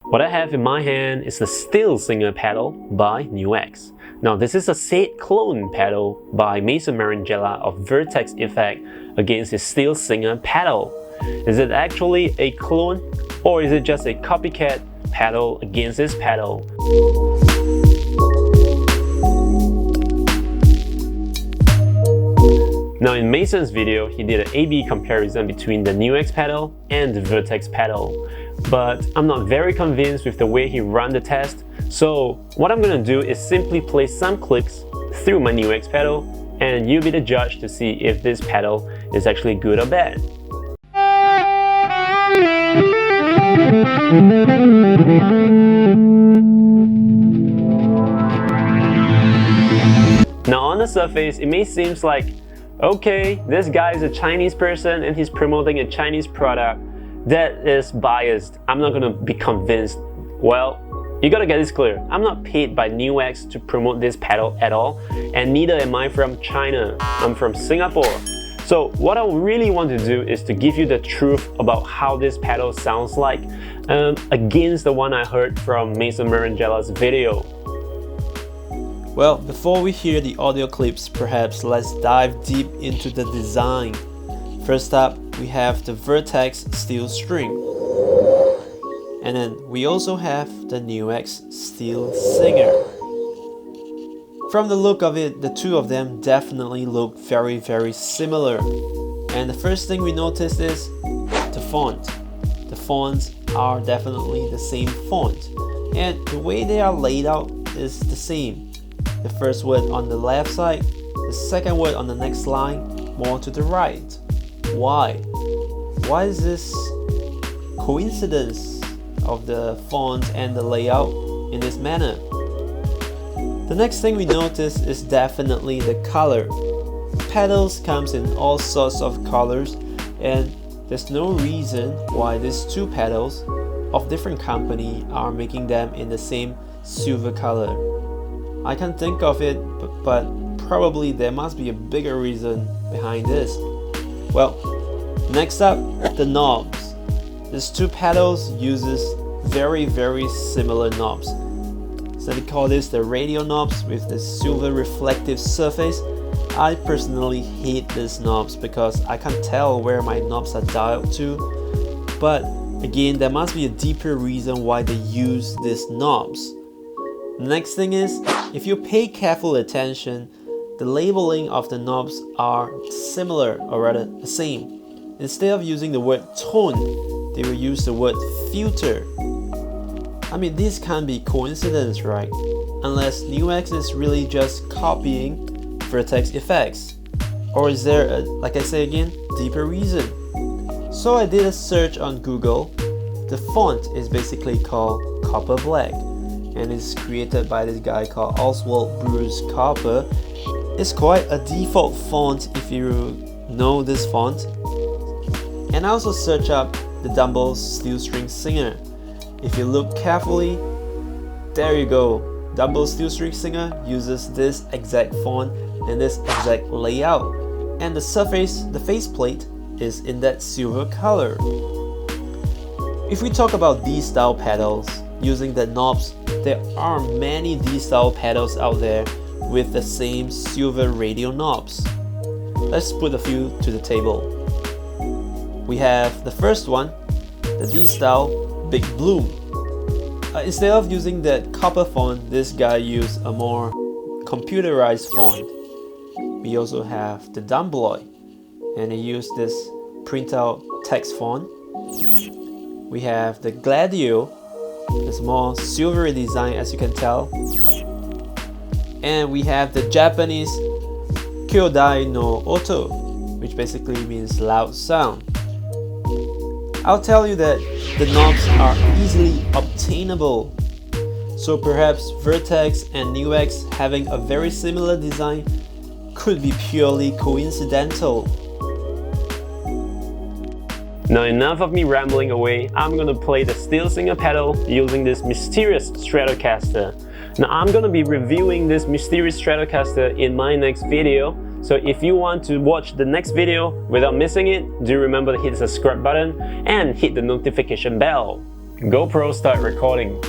What I have in my hand is the Steel Singer pedal by NUX. Now this is a said clone pedal by Mason Marangella of Vertex Effects against his Steel Singer pedal. Is it actually a clone, or is it just a copycat pedal against this pedal? Now in Mason's video, he did an A/B comparison between the NUX pedal and the Vertex pedal. But I'm not very convinced with the way he ran the test, so what I'm gonna do is simply play some clips through my NUX pedal, and you be the judge to see if this pedal is actually good or bad. Now on the surface, it may seem like, okay, this guy is a Chinese person and he's promoting a Chinese product. That is biased. I'm not gonna be convinced. Well, you gotta get this clear. I'm not paid by NUX to promote this pedal at all, and neither am I from China. I'm from Singapore. So what I really want to do is to give you the truth about how this pedal sounds like against the one I heard from Mason Marangella's video. Well, before we hear the audio clips, perhaps let's dive deep into the design. First up, we have the Vertex Steel String. And then we also have the NUX Steel Singer. From the look of it, the two of them definitely look very similar. And the first thing we notice is the font. The fonts are definitely the same font. And the way they are laid out is the same. The first word on the left side, the second word on the next line, more to the right. Why? Why is this coincidence of the font and the layout in this manner? The next thing we notice is definitely the color. Pedals comes in all sorts of colors, and there's no reason why these two pedals of different company are making them in the same silver color. I can't think of it, but probably there must be a bigger reason behind this. Well, next up, the knobs. These two pedals uses very similar knobs. So we call this the radio knobs with the silver reflective surface. I personally hate these knobs because I can't tell where my knobs are dialed to. But again, there must be a deeper reason why they use these knobs. Next thing is, if you pay careful attention, the labeling of the knobs are similar, or rather the same. Instead of using the word tone, they will use the word filter. I mean, this can't be coincidence, right? Unless NUX is really just copying Vertex Effects. Or is there a, like I say again, deeper reason? So I did a search on Google. The font is basically called Copper Black, and it's created by this guy called Oswald Bruce Copper. It's quite a default font if you know this font. And I also search up the Dumble Steel String Singer. If you look carefully, there you go. Dumble Steel String Singer uses this exact font and this exact layout. And the surface, the faceplate, is in that silver color. If we talk about D-style pedals, using the knobs, there are many D-style pedals out there with the same silver radio knobs. Let's put a few to the table. We have the first one, the D-style Big Bloom. Instead of using that copper font, this guy used a more computerized font. We also have the Dumbloy, and he used this printout text font. We have the Gladio. It's more silvery design, as you can tell. And we have the Japanese Kyodai no Oto, which basically means loud sound. I'll tell you that the knobs are easily obtainable. So perhaps Vertex and NUX having a very similar design could be purely coincidental. Now enough of me rambling away, I'm gonna play the Steel Singer pedal using this mysterious Stratocaster. Now I'm gonna be reviewing this mysterious Stratocaster in my next video, so if you want to watch the next video without missing it, do remember to hit the subscribe button and hit the notification bell. GoPro start recording.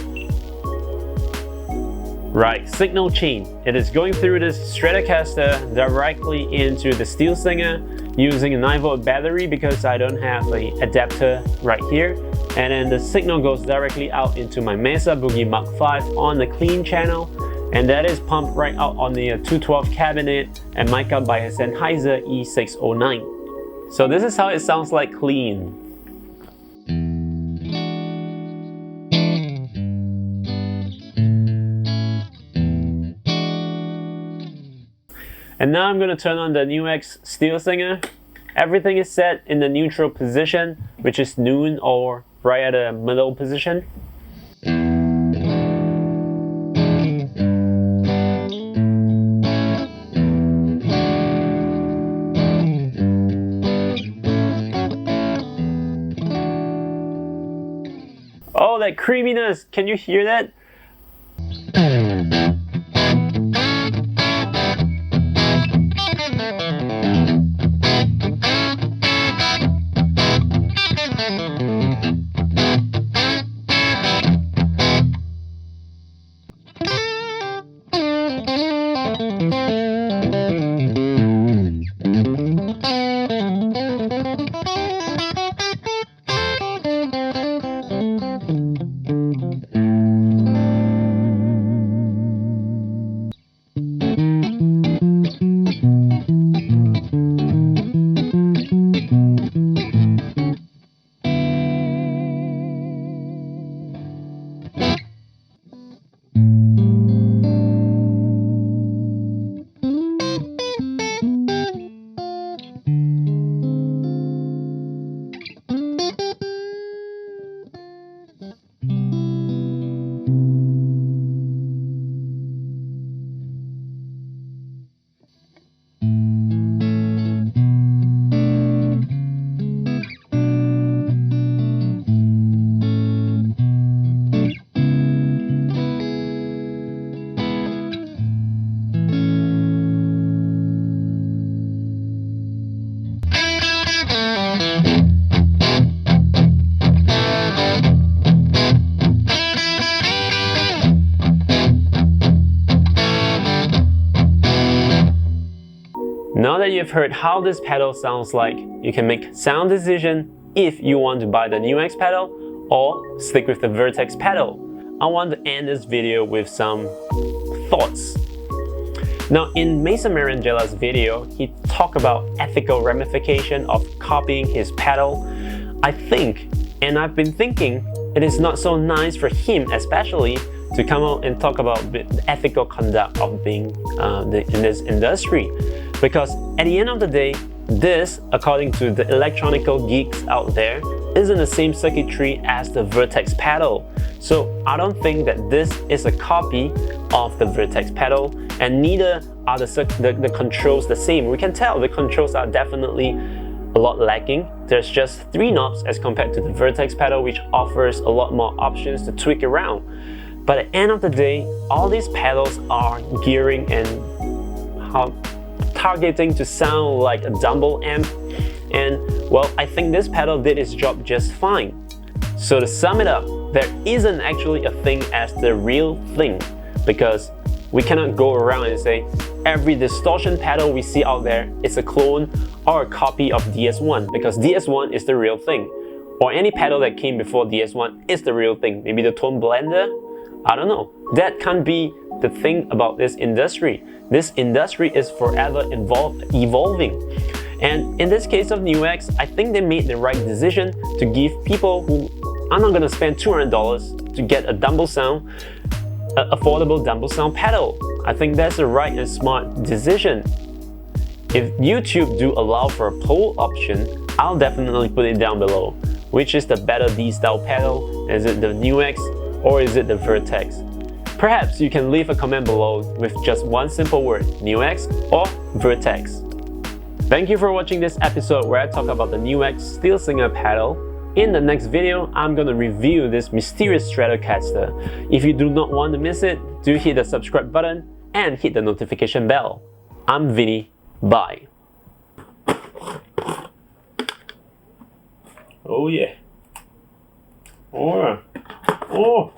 Right, signal chain. It is going through this Stratocaster directly into the Steel Singer using a 9-volt battery because I don't have an adapter right here. And then the signal goes directly out into my Mesa Boogie Mark V on the clean channel. And that is pumped right out on the 212 cabinet and mic up by a Sennheiser E609. So this is how it sounds like clean. And now I'm going to turn on the NUX Steel Singer. Everything is set in the neutral position, which is noon or right at the middle position. Oh, that creaminess! Can you hear that? Now that you've heard how this pedal sounds like, you can make sound decision if you want to buy the NUX pedal or stick with the Vertex pedal. I want to end this video with some thoughts. Now in Mason Marangella's video, he talked about ethical ramification of copying his pedal. I think, and I've been thinking, it is not so nice for him especially to come out and talk about the ethical conduct of being in this industry. Because at the end of the day, this, according to the electronical geeks out there, isn't the same circuitry as the Vertex pedal. So I don't think that this is a copy of the Vertex pedal, and neither are the controls the same. We can tell the controls are definitely a lot lacking. There's just 3 knobs as compared to the Vertex pedal, which offers a lot more options to tweak around. But at the end of the day, all these pedals are gearing and targeting to sound like a Dumble amp, and well, I think this pedal did its job just fine. So to sum it up, there isn't actually a thing as the real thing, because we cannot go around and say every distortion pedal we see out there is a clone or a copy of DS1, because DS1 is the real thing, or any pedal that came before DS1 is the real thing. Maybe the tone blender? I don't know. That can't be the thing about this industry. This industry is forever evolving. And in this case of NUX, I think they made the right decision to give people who are not going to spend $200 to get a Dumble sound, an affordable Dumble sound pedal. I think that's a right and smart decision. If YouTube do allow for a poll option, I'll definitely put it down below. Which is the better D-style pedal? Is it the NUX or is it the Vertex? Perhaps you can leave a comment below with just one simple word, NUX or Vertex. Thank you for watching this episode where I talk about the NUX Steel Singer pedal. In the next video, I'm going to review this mysterious Stratocaster. If you do not want to miss it, do hit the subscribe button and hit the notification bell. I'm Vinny. Bye. Oh yeah. Alright. Oh,